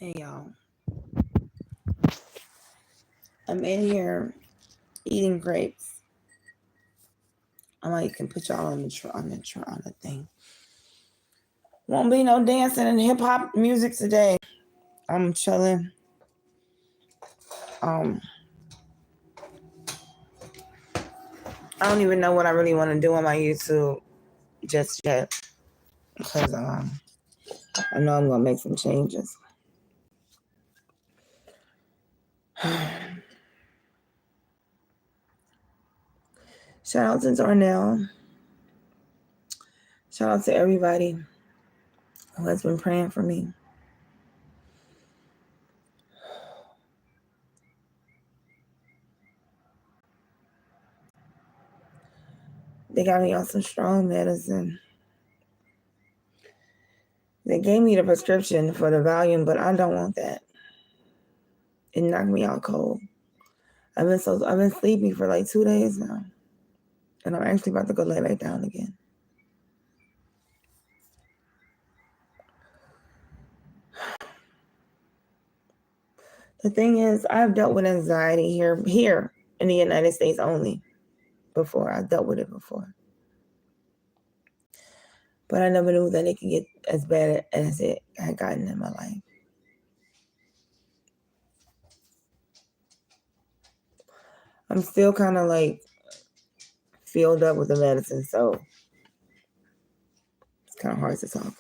Hey y'all, I'm in here eating grapes. I might can put y'all on the thing. Won't be no dancing and hip hop music today. I'm chilling. I don't even know what I really want to do on my YouTube just yet, because I know I'm gonna make some changes. Shout out to Darnell. Shout out to everybody who has been praying for me. They got me on some strong medicine. They gave me the prescription for the Valium, but I don't want that. It knocked me out cold. I've been sleepy for like 2 days now, and I'm actually about to go lay back down again. The thing is, I've dealt with anxiety here in the United States only before. I've dealt with it before, but I never knew that it could get as bad as it had gotten in my life. I'm still kind of like filled up with the medicine, so it's kind of hard to talk.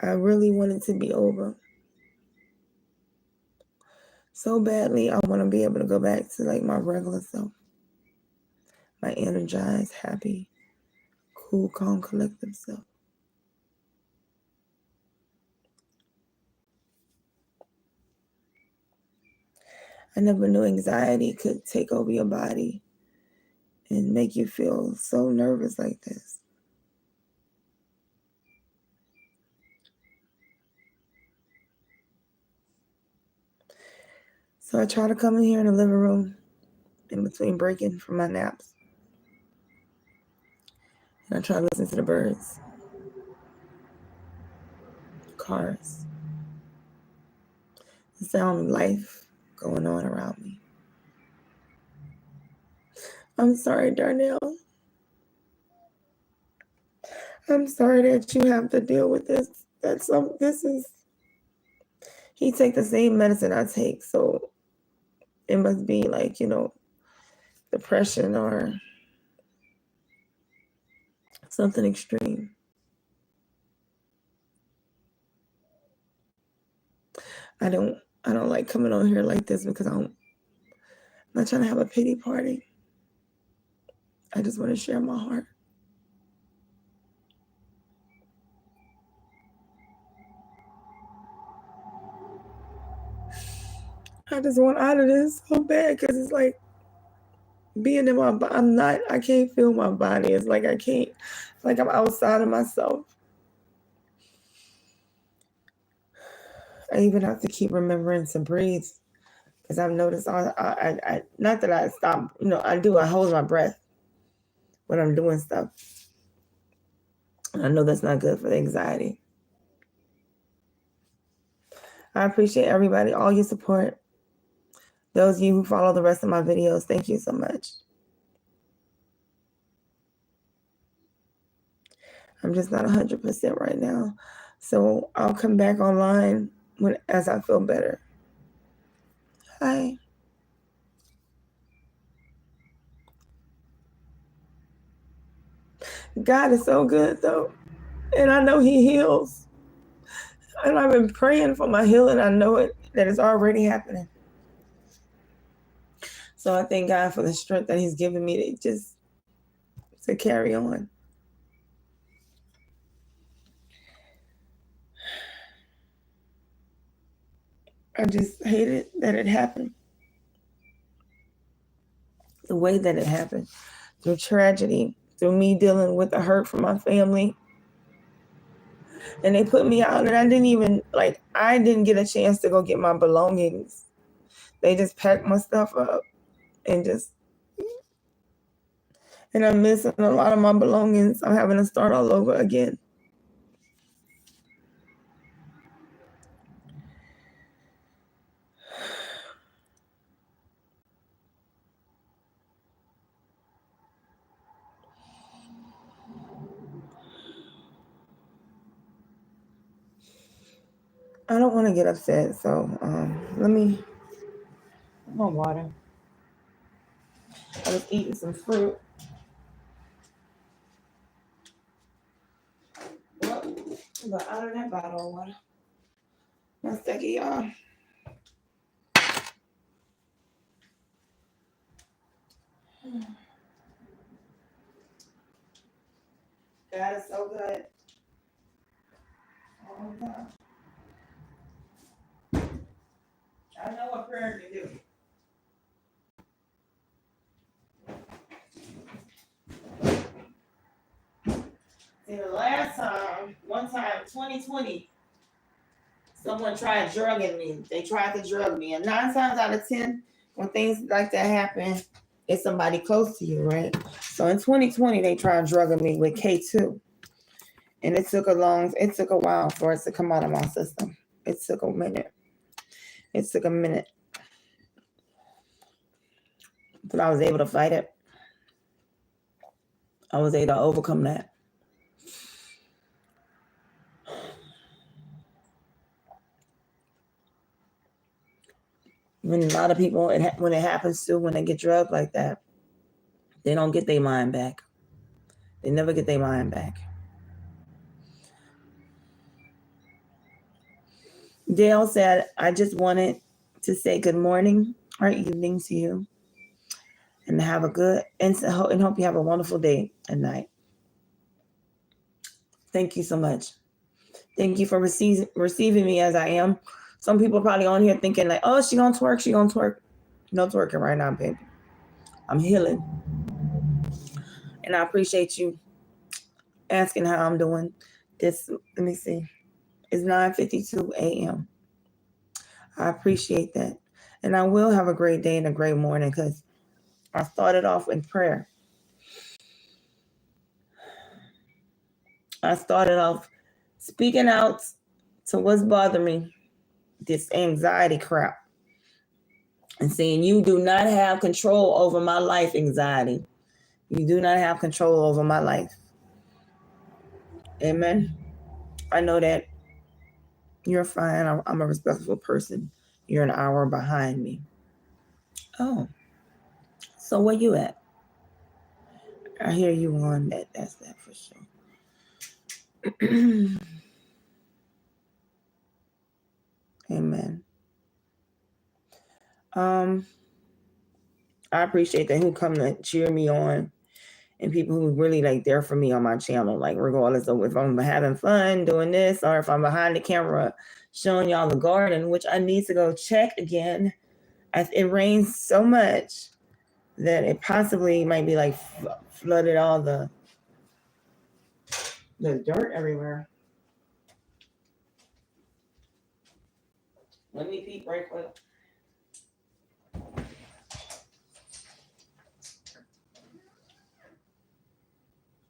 I really want it to be over so badly. I want to be able to go back to like my regular self, my energized, happy, cool, calm, collective self. I never knew anxiety could take over your body and make you feel so nervous like this. So I try to come in here in the living room in between breaking from my naps. And I try to listen to the birds, cars, the sound of life going on around me. I'm sorry, Darnell. I'm sorry that you have to deal with this. He takes the same medicine I take, so it must be like, depression or something extreme. I don't like coming on here like this because I'm not trying to have a pity party. I just want to share my heart. I just want out of this so bad because it's like being in my body. I can't feel my body. It's like like I'm outside of myself. I even have to keep remembering to breathe because I've noticed, I not that I stop, I hold my breath when I'm doing stuff. And I know that's not good for the anxiety. I appreciate everybody, all your support. Those of you who follow the rest of my videos, thank you so much. I'm just not 100% right now. So I'll come back online as I feel better. Hi. God is so good though. And I know he heals. And I've been praying for my healing. I know that it's already happening. So I thank God for the strength that he's given me to carry on. I just hated that it happened. The way that it happened, through tragedy, through me dealing with the hurt from my family. And they put me out and I didn't get a chance to go get my belongings. They just packed my stuff up and And I'm missing a lot of my belongings. I'm having to start all over again. I don't want to get upset, so let me. My water. I was eating some fruit. Well, but out of that bottle of water. One second, y'all. God is so good. Oh, God. I know what prayer can do. See, the last time, one time, 2020, someone tried drugging me. They tried to drug me. And 9 times out of 10, when things like that happen, it's somebody close to you, right? So in 2020, they tried drugging me with K2. And it took a while for it to come out of my system. It took a minute. But I was able to fight it. I was able to overcome that. When a lot of people, when it happens to, when they get drugged like that, they don't get their mind back. They never get their mind back. Dale said, I just wanted to say good morning or evening to you and have a good, and hope you have a wonderful day and night. Thank you so much. Thank you for receiving me as I am. Some people probably on here thinking like, oh, she gonna twerk. No twerking right now, baby. I'm healing. And I appreciate you asking how I'm doing. Let me see. It's 9:52 a.m. I appreciate that. And I will have a great day and a great morning because I started off in prayer. I started off speaking out to what's bothering me, this anxiety crap, and saying, you do not have control over my life, anxiety. You do not have control over my life. Amen. I know that you're fine. I'm a respectful person. You're an hour behind me. Oh, so where you at? I hear you on that. That's that for sure. Amen. I appreciate that who come to cheer me on and people who really like there for me on my channel, like regardless of if I'm having fun doing this or if I'm behind the camera showing y'all the garden, which I need to go check again. It rains so much that it possibly might be like flooded all the dirt everywhere. Let me peek right quick.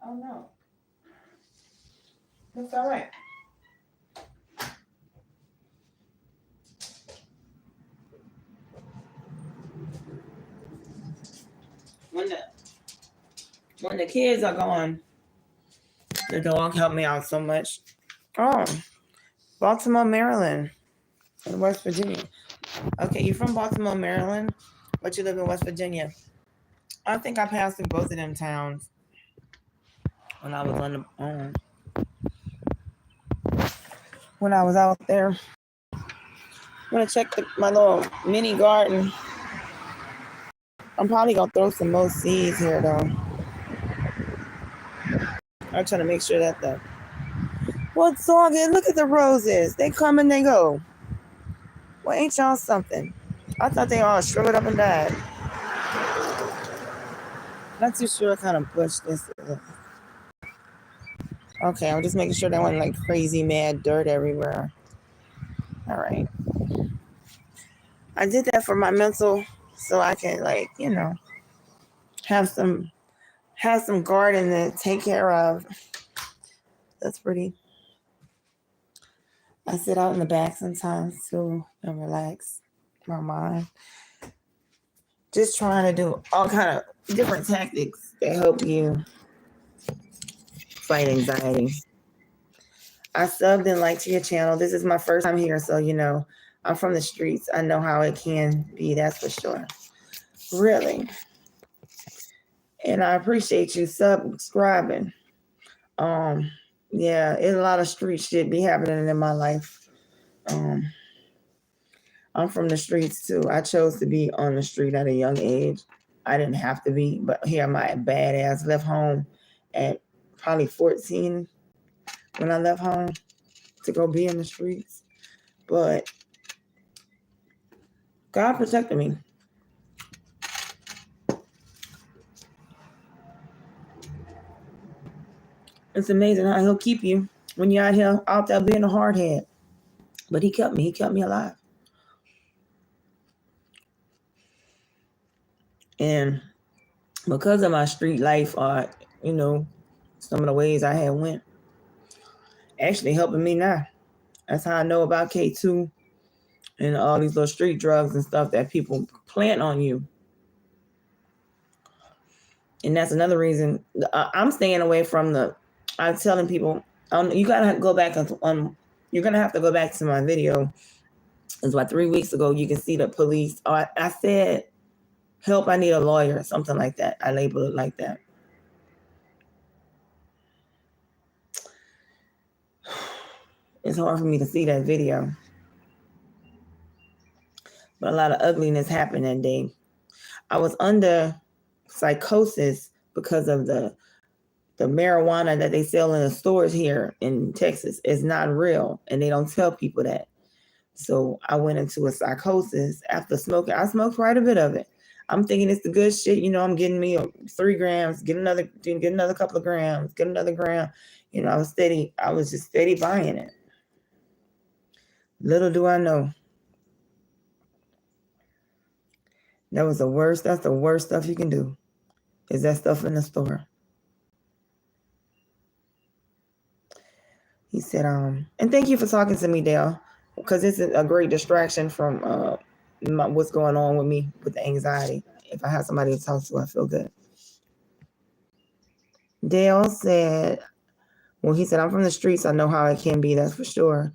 Oh no. That's all right. When the kids are gone, the dog helped me out so much. Oh, Baltimore, Maryland, and West Virginia. Okay, you're from Baltimore, Maryland, but you live in West Virginia. I think I passed through both of them towns when I was when I was out there. I'm gonna check my little mini garden. I'm probably gonna throw some more seeds here though. I'm trying to make sure that what's all good? Look at the roses. They come and they go. Well, ain't y'all something? I thought they all shriveled up and died. Not too sure what kind of bush this is. Okay, I'm just making sure there wasn't like crazy mad dirt everywhere. All right. I did that for my mental so I can have some have some garden to take care of. That's pretty. I sit out in the back sometimes too and relax my mind. Just trying to do all kind of different tactics that help you fight anxiety. I subbed and liked to your channel. This is my first time here, so I'm from the streets. I know how it can be, that's for sure. Really. And I appreciate you subscribing. Yeah, it's a lot of street shit be happening in my life. I'm from the streets too. I chose to be on the street at a young age. I didn't have to be, but here my badass left home at probably 14 when I left home to go be in the streets. But God protected me. It's amazing how he'll keep you when you're out there being a hardhead. But he kept me. He kept me alive. And because of my street life, some of the ways I had went, actually helping me now. That's how I know about K2 and all these little street drugs and stuff that people plant on you. And that's another reason I'm staying away from I'm telling people, you gotta go back you're gonna have to go back to my video. It was about 3 weeks ago. You can see the police. I said, help, I need a lawyer, something like that. I labeled it like that. It's hard for me to see that video. But a lot of ugliness happened that day. I was under psychosis because of the marijuana that they sell in the stores here in Texas is not real, and they don't tell people that. So I went into a psychosis after smoking. I smoked quite a bit of it. I'm thinking it's the good shit. I'm getting me 3 grams, get another couple of grams, get another gram. I was just steady buying it. Little do I know. That's the worst stuff you can do, is that stuff in the store. He said, and thank you for talking to me, Dale, because it's a great distraction from what's going on with me with the anxiety. If I have somebody to talk to, I feel good. Dale said, he said, I'm from the streets. I know how it can be, that's for sure.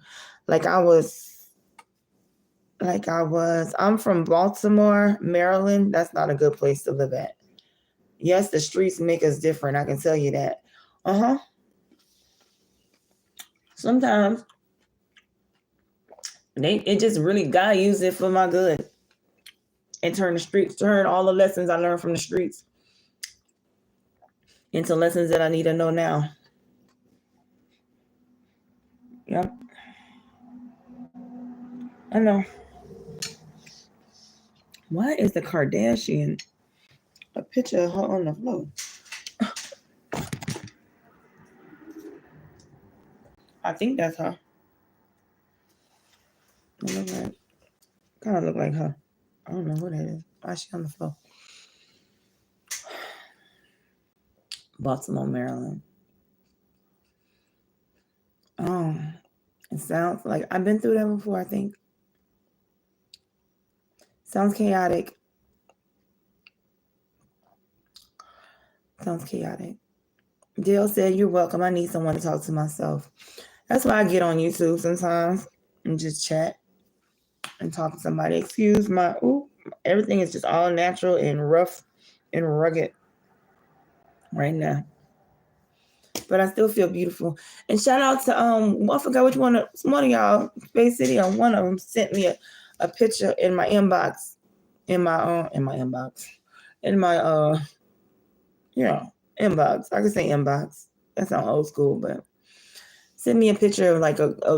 I'm from Baltimore, Maryland. That's not a good place to live at. Yes, the streets make us different. I can tell you that. Sometimes it just really, God used it for my good and turn all the lessons I learned from the streets into lessons that I need to know now. Yep. I know. Why is the Kardashian a picture of her on the floor? I think that's her. Kind of look like her. I don't know who that is. Why is she on the floor? Baltimore, Maryland. It sounds like I've been through that before, I think. Sounds chaotic. Dale said, you're welcome. I need someone to talk to myself. That's why I get on YouTube sometimes and just chat and talk to somebody. Excuse my, everything is just all natural and rough and rugged right now. But I still feel beautiful. And shout out to, I forgot which one of y'all, Space City, one of them sent me a picture in my inbox. Inbox. I could say inbox. That sounds old school, but send me a picture of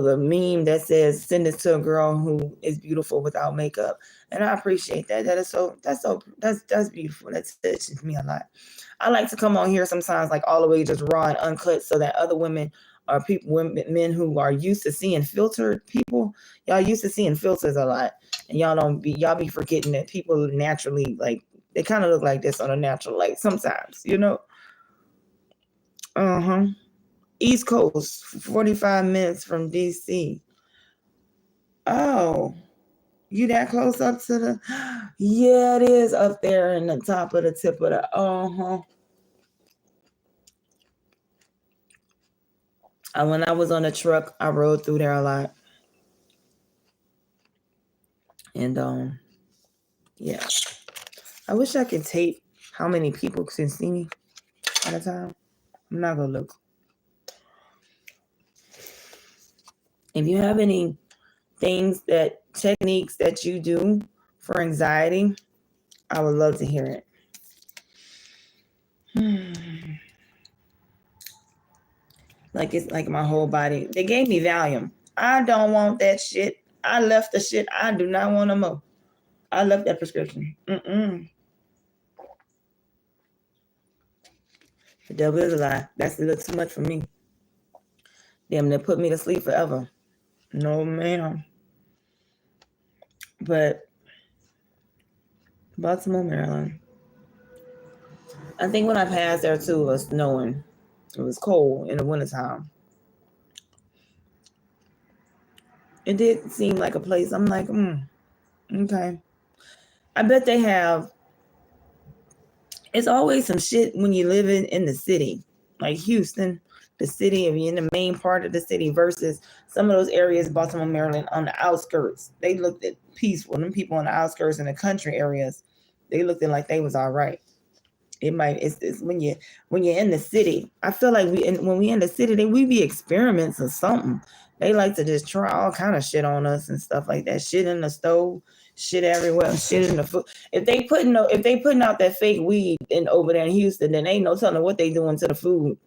a meme that says, send this to a girl who is beautiful without makeup. And I appreciate that. That's beautiful. That touches me a lot. I like to come on here sometimes all the way just raw and uncut so that other men who are used to seeing filtered people, y'all used to seeing filters a lot. And y'all be forgetting that people naturally, they kind of look like this on a natural light sometimes, East Coast, 45 minutes from DC. Oh, you that close up to the? Yeah, it is up there in the top of the tip of the. When I was on the truck, I rode through there a lot, and yeah. I wish I could tape how many people can see me at a time. I'm not gonna look. If you have any techniques that you do for anxiety, I would love to hear it. Like it's like my whole body. They gave me Valium. I don't want that shit. I left the shit. I do not want no more. I left that prescription. The devil is a lie. That's a little too much for me. Damn, they put me to sleep forever. No, ma'am. But Baltimore, Maryland. I think when I passed there too, it was snowing. It was cold in the wintertime. It did seem like a place. I'm like, okay. I bet they have. It's always some shit when you live in the city, like Houston, the city, if you're in the main part of the city versus some of those areas, Baltimore, Maryland, on the outskirts. They looked at peaceful. Them people on the outskirts in the country areas, they looked at like they was all right. It's when you're in the city. I feel like when we in the city, we be experiments or something. They like to just try all kind of shit on us and stuff like that. Shit in the stove, shit everywhere, shit in the food. If they putting out that fake weed in over there in Houston, then ain't no telling what they doing to the food.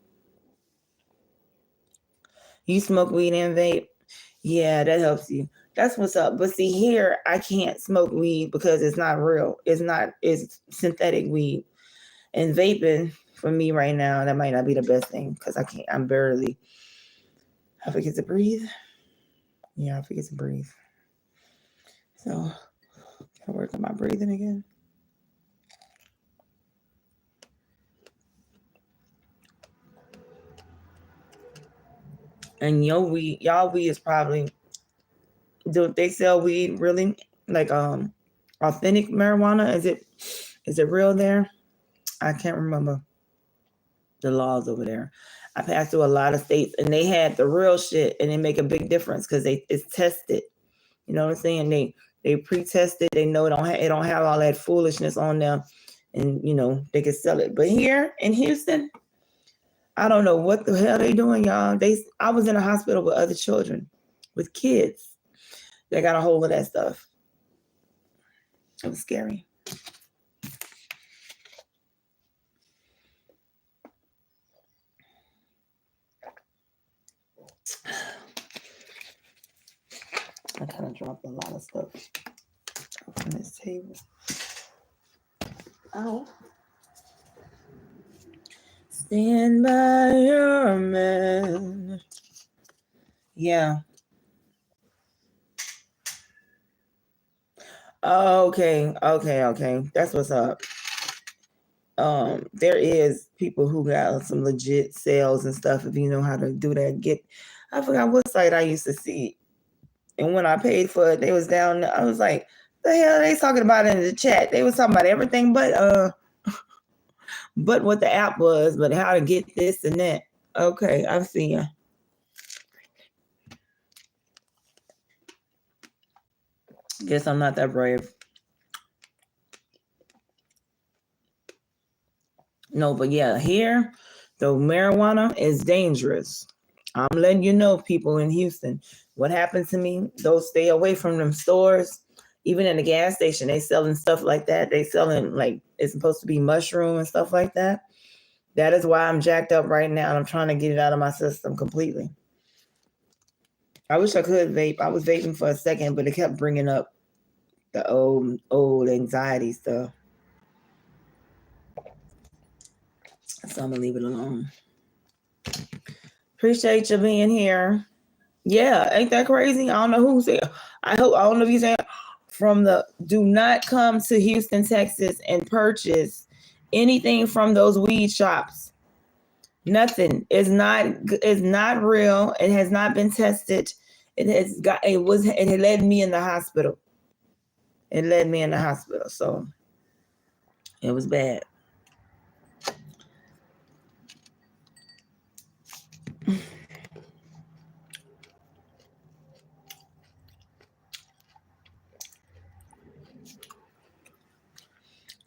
You smoke weed and vape, yeah, that helps you. That's what's up. But see, here I can't smoke weed because it's not real. It's synthetic weed. And vaping for me right now, that might not be the best thing because I forget to breathe. Yeah, I forget to breathe. So, I work on my breathing again. And y'all weed is probably, do they sell weed really? Like authentic marijuana? Is it real there? I can't remember the laws over there. I passed through a lot of states and they had the real shit and they make a big difference because it's tested. You know what I'm saying? They pre-tested. They know it don't have all that foolishness on them, and they can sell it. But here in Houston, I don't know what the hell they doing, y'all. I was in a hospital with other children, with kids. They got a hold of that stuff. It was scary. I kind of dropped a lot of stuff on this table. Oh. Stand by your man. Yeah. Okay. That's what's up. There is people who got some legit sales and stuff. If you know how to do that, I forgot what site I used to see. And when I paid for it, they was down. I was like, the hell are they talking about in the chat? They was talking about everything but what the app was, but how to get this and that. Okay, I see you. Guess I'm not that brave. No, but yeah, here, the marijuana is dangerous. I'm letting you know, people in Houston, what happened to me. Those stay away from them stores. Even in the gas station, they selling stuff like that. They selling like it's supposed to be mushroom and stuff like that. That is why I'm jacked up right now. And I'm trying to get it out of my system completely. I wish I could vape. I was vaping for a second, but it kept bringing up the old anxiety stuff. So I'm going to leave it alone. Appreciate you being here. Yeah, ain't that crazy? I don't know who said. I don't know if you said from the do not come to Houston, Texas and purchase anything from those weed shops. Nothing. It's not real. It has not been tested. It had led me in the hospital. It led me in the hospital. So it was bad.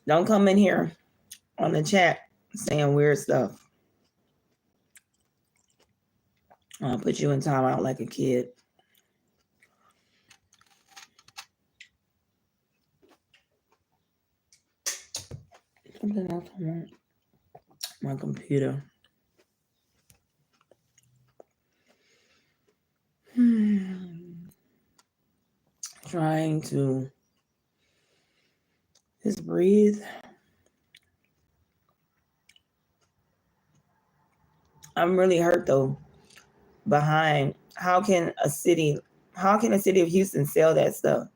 Don't come in here on the chat saying weird stuff. I'll put you in timeout like a kid. Something else on my computer. Trying to just breathe. I'm really hurt though. Behind how can a city of Houston sell that stuff?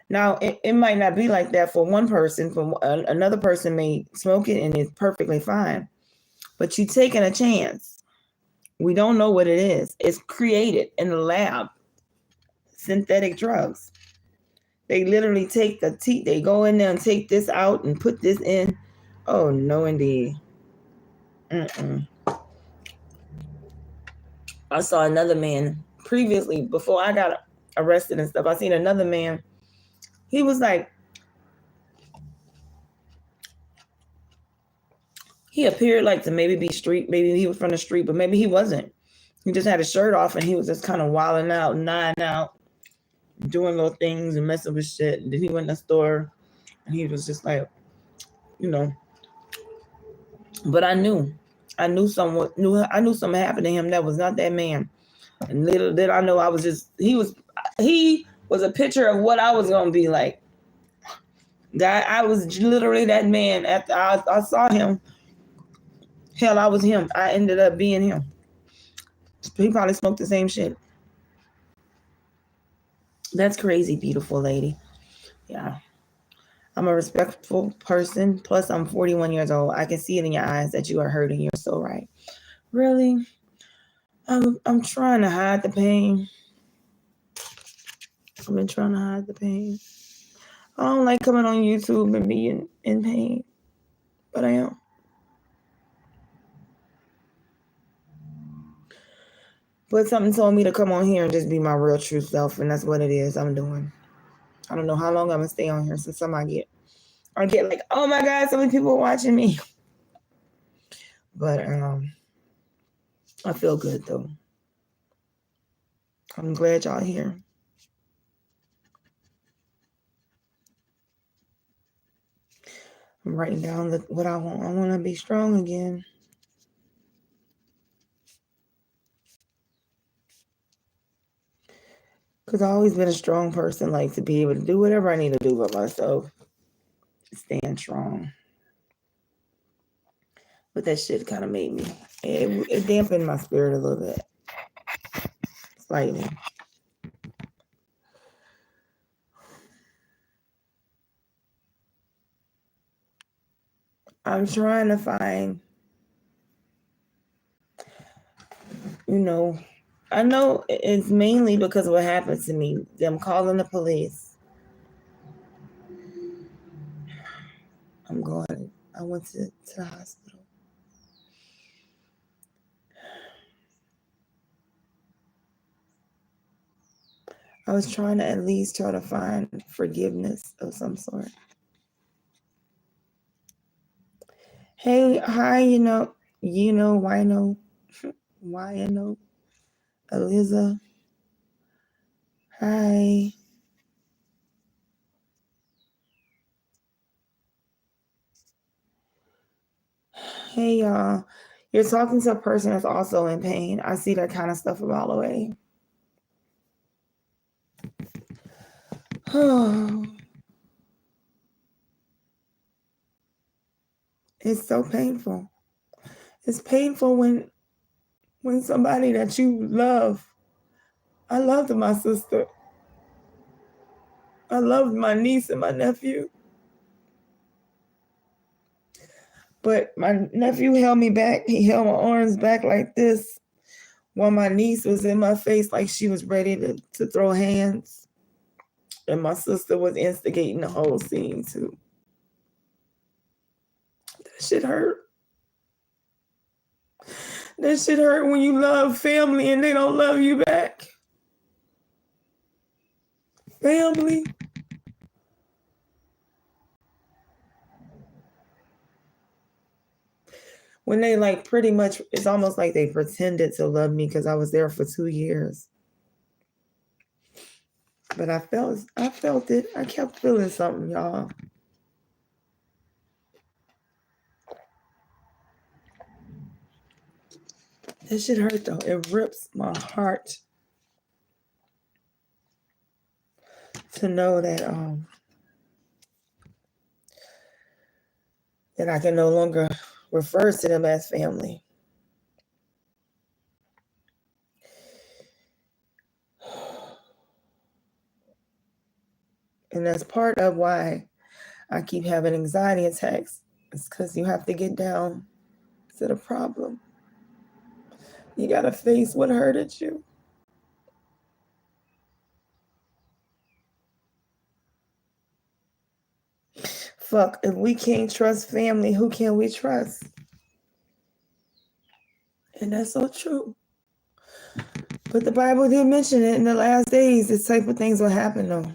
Now it might not be like that for one person. For another person may smoke it and it's perfectly fine. But you taking a chance. We don't know what it is. It's created in the lab. Synthetic drugs. They literally take they go in there and take this out and put this in. Oh no, indeed. I saw another man previously before I got arrested and stuff. I seen another man. He was like, he appeared like to maybe be street. Maybe he was from the street, but maybe he wasn't. He just had his shirt off and he was just kind of wilding out, nodding out, doing little things and messing with shit. And then he went in the store and he was just like, you know. But I knew something happened to him that was not that man. And little did I know he was a picture of what I was gonna be like. That I was literally that man. After I saw him, hell, I was him. I ended up being him. He probably smoked the same shit. That's crazy, beautiful lady. Yeah. I'm a respectful person. Plus, I'm 41 years old. I can see it in your eyes that you are hurting. You're so right. Really? I'm trying to hide the pain. I've been trying to hide the pain. I don't like coming on YouTube and being in pain. But I am. But something told me to come on here and just be my real true self. And that's what it is I'm doing. I don't know how long I'm going to stay on here since I get like, oh my God, so many people are watching me. But I feel good though. I'm glad y'all here. I'm writing down what I want. I want to be strong again. Because I've always been a strong person, like to be able to do whatever I need to do by myself. Stand strong. But that shit kind of made me, it dampened my spirit a little bit. Slightly. I'm trying to find, I know it's mainly because of what happened to me. Them calling the police. I went to the hospital. I was trying to at least try to find forgiveness of some sort. Hey, hi, Wino, Eliza. Hi. Hey, y'all. You're talking to a person that's also in pain. I see that kind of stuff a mile away. It's so painful. It's painful when somebody that you love. I loved my sister. I loved my niece and my nephew. But my nephew held me back. He held my arms back like this while my niece was in my face like she was ready to throw hands. And my sister was instigating the whole scene too. That shit hurt. That shit hurt when you love family and they don't love you back. Family. When they like pretty much, it's almost like they pretended to love me because I was there for 2 years. But I felt it. I kept feeling something, y'all. That shit hurt though. It rips my heart to know that that I can no longer refer to them as family. And that's part of why I keep having anxiety attacks. It's because you have to get down to the problem. You gotta face what hurted you. Fuck, if we can't trust family, who can we trust? And that's so true. But the Bible did mention it in the last days. This type of things will happen though.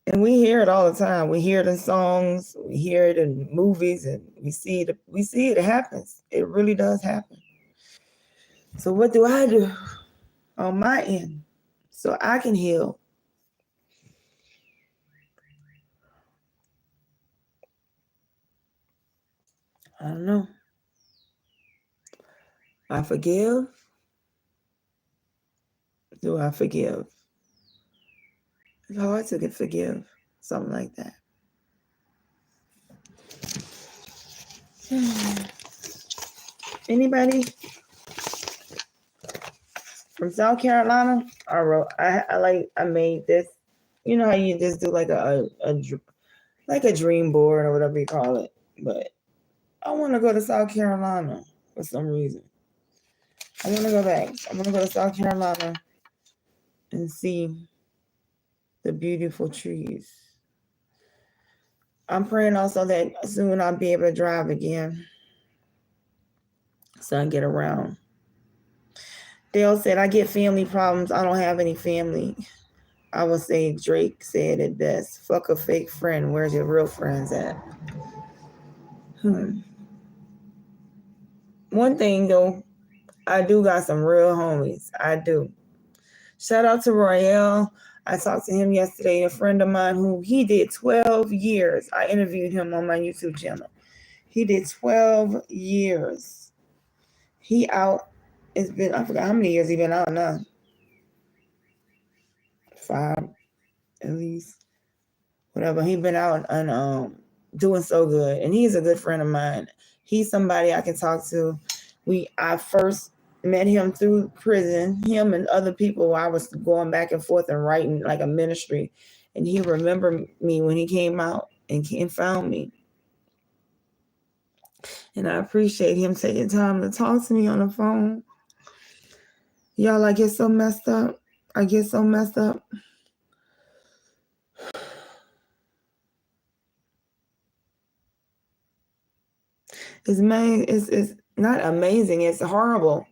And we hear it all the time. We hear it in songs, we hear it in movies, and we see it. It happens. It really does happen. So what do I do on my end so I can heal? I don't know. I forgive. Do I forgive? It's hard to forgive. Something like that. Anybody from South Carolina? I made this. You know how you just do like a dream board or whatever you call it. But I want to go to South Carolina for some reason. I want to go back. I want to go to South Carolina and see the beautiful trees. I'm praying also that soon I'll be able to drive again so I get around. Dale said, I get family problems. I don't have any family. I would say Drake said it best. Fuck a fake friend. Where's your real friends at? One thing though, I do got some real homies. I do. Shout out to Royale. I talked to him yesterday, a friend of mine who he did 12 years. I interviewed him on my YouTube channel. He did 12 years. He out. It's been, I forgot how many years he been out now. 5 at least. Whatever. He been out and doing so good. And he's a good friend of mine. He's somebody I can talk to. I first met him through prison, him and other people. I was going back and forth and writing like a ministry. And he remembered me when he came out and found me. And I appreciate him taking time to talk to me on the phone. Y'all, I get so messed up. It's not amazing. It's horrible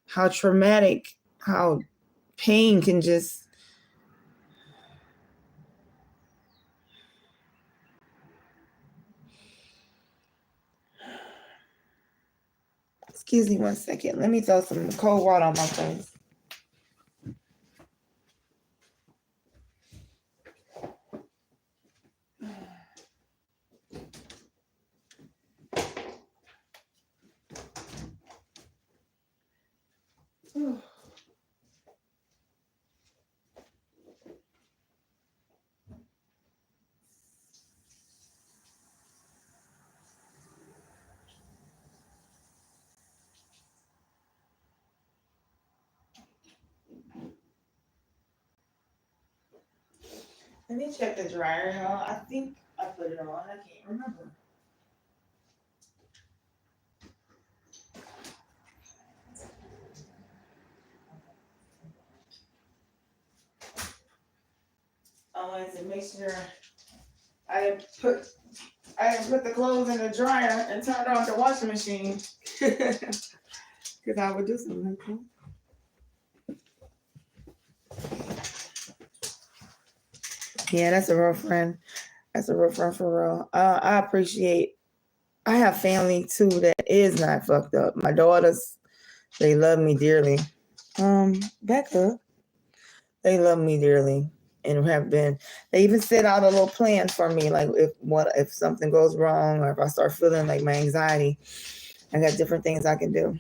how traumatic, how pain can just. Excuse me 1 second. Let me throw some cold water on my face. Let me check the dryer, y'all. I think put it on. I can't remember. I wanted to make sure I put the clothes in the dryer and turned off the washing machine. Because I would do something like that. Yeah, that's a real friend. That's a real friend for real. I appreciate. I have family too that is not fucked up. My daughters, they love me dearly. Back up. They love me dearly and have been. They even set out a little plan for me, like if something goes wrong or if I start feeling like my anxiety, I got different things I can do.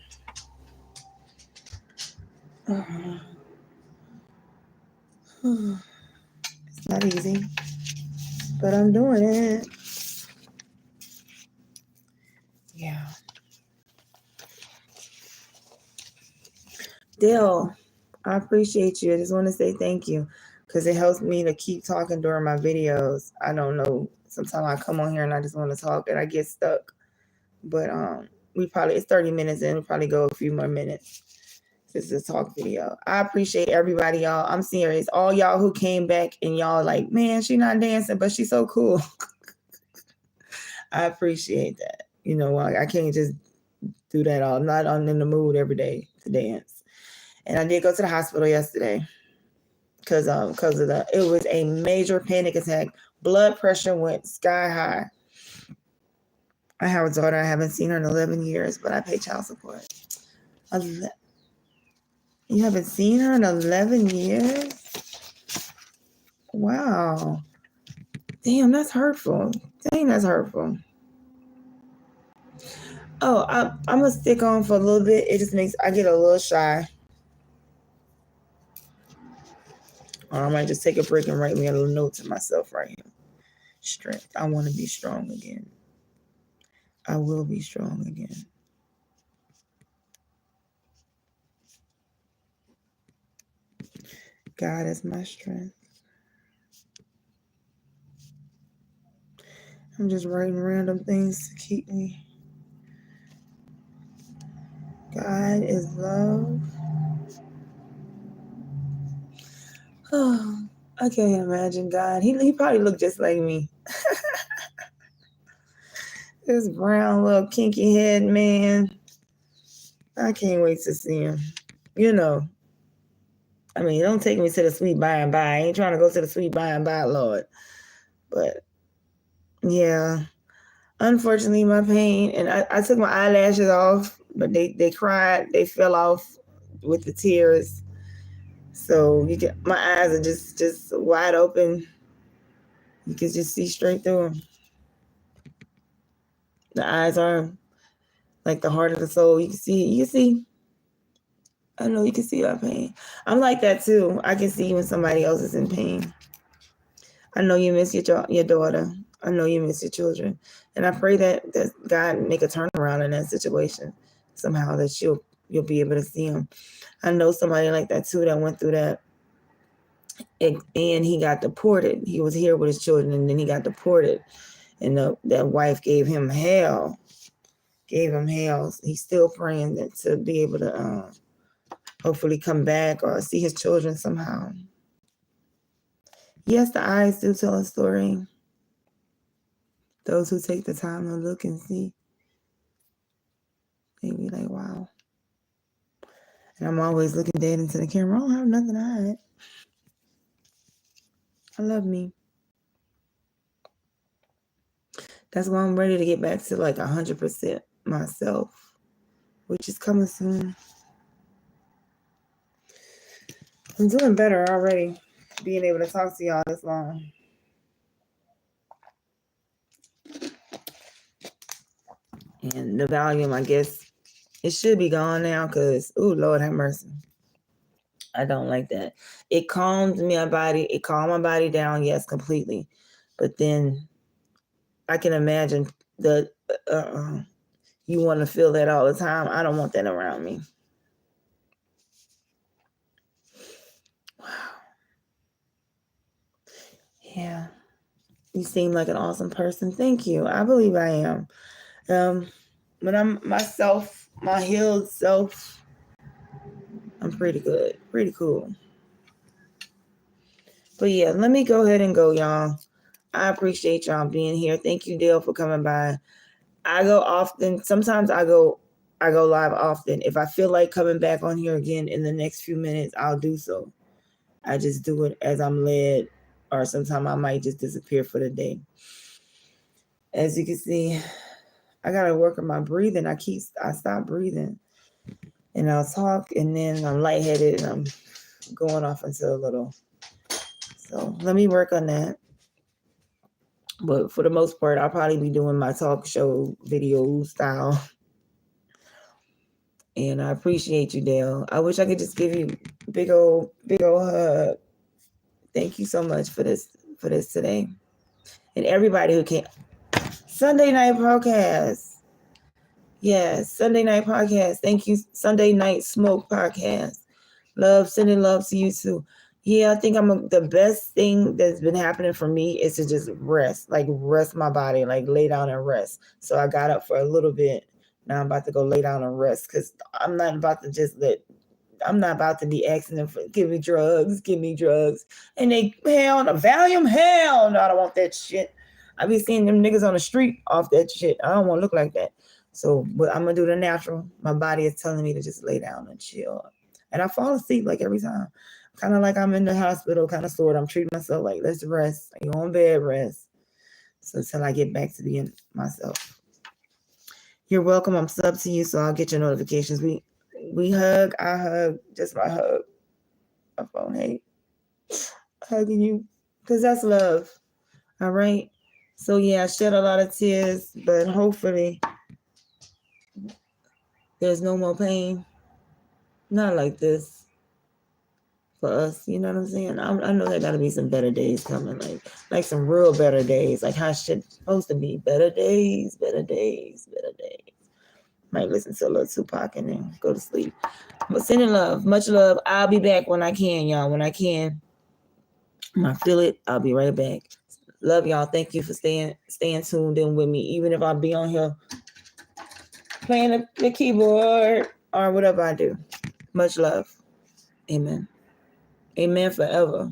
It's not easy, but I'm doing it. Yeah. Dale, I appreciate you. I just want to say thank you because it helps me to keep talking during my videos. I don't know. Sometimes I come on here and I just want to talk and I get stuck. But it's 30 minutes in. We'll probably go a few more minutes. This is a talk video. I appreciate everybody, y'all. I'm serious. All y'all who came back and y'all like, man, she not dancing, but she's so cool. I appreciate that. You know, I can't just do that all. I'm not in the mood every day to dance. And I did go to the hospital yesterday because it was a major panic attack. Blood pressure went sky high. I have a daughter. I haven't seen her in 11 years, but I pay child support. You haven't seen her in 11 years? Wow. Damn, that's hurtful. Dang, that's hurtful. Oh, I'm going to stick on for a little bit. It just makes, I get a little shy. Or I might just take a break and write me a little note to myself right here. Strength. I want to be strong again. I will be strong again. God is my strength. I'm just writing random things to keep me. God is love. Oh, I can't imagine God. He probably looked just like me. This brown little kinky head man. I can't wait to see him. You know. I mean, don't take me to the sweet by and by. I ain't trying to go to the sweet by and by, Lord. But yeah. Unfortunately, my pain, and I took my eyelashes off, but they cried. They fell off with the tears. So my eyes are just wide open. You can just see straight through them. The eyes are like the heart of the soul. You can see. I know you can see our pain. I'm like that too. I can see when somebody else is in pain. I know you miss your daughter. I know you miss your children. And I pray that God make a turnaround in that situation somehow, that you'll be able to see him. I know somebody like that too that went through that. And he got deported. He was here with his children and then he got deported. And that wife gave him hell. He's still praying that to be able to hopefully come back or see his children somehow. Yes, the eyes do tell a story. Those who take the time to look and see, they be like, wow. And I'm always looking dead into the camera. I don't have nothing to hide. I love me. That's why I'm ready to get back to like 100% myself, which is coming soon. I'm doing better already, being able to talk to y'all this long. And the volume, I guess, it should be gone now because, oh, Lord have mercy. I don't like that. It calms my body. It calmed my body down, yes, completely. But then I can imagine that you want to feel that all the time. I don't want that around me. Wow. Yeah. You seem like an awesome person. Thank you. I believe I am. When I'm myself, my healed self, I'm pretty good. Pretty cool. But yeah, let me go ahead and go, y'all. I appreciate y'all being here. Thank you, Dale, for coming by. I go often. Sometimes I go live often. If I feel like coming back on here again in the next few minutes, I'll do so. I just do it as I'm led, or sometimes I might just disappear for the day. As you can see, I gotta work on my breathing. I stop breathing, and I'll talk, and then I'm lightheaded, and I'm going off into a little. So let me work on that. But for the most part, I'll probably be doing my talk show video style. And I appreciate you, Dale. I wish I could just give you big old hug. Thank you so much for this today. And everybody who came. Sunday night podcast. Yes, Sunday night podcast. Thank you. Sunday night smoke podcast. Sending love to you too. Yeah, I think the best thing that's been happening for me is to just rest my body, like lay down and rest. So I got up for a little bit. Now I'm about to go lay down and rest because I'm not about to be asking them for give me drugs. And they hell no, Valium, hell no, I don't want that shit. I be seeing them niggas on the street off that shit. I don't want to look like that. So, but I'm gonna do the natural. My body is telling me to just lay down and chill. And I fall asleep like every time. Kind of like I'm in the hospital, kind of sort. I'm treating myself like, let's rest. You on bed, rest. So until I get back to being myself. You're welcome. I'm sub to you, so I'll get your notifications. We hug. I hug. Just my hug. My phone hate. Hugging you. Because that's love. All right? So yeah, I shed a lot of tears, but hopefully there's no more pain. Not like this. For us, you know what I'm saying? I know there gotta be some better days coming, like some real better days, like how shit's supposed to be. Better days. Might listen to a little Tupac and then go to sleep. But sending love, much love. I'll be back when I can, y'all. When I can, when I feel it, I'll be right back. Love y'all. Thank you for staying tuned in with me, even if I be on here playing the keyboard or whatever I do. Much love. Amen. Amen forever.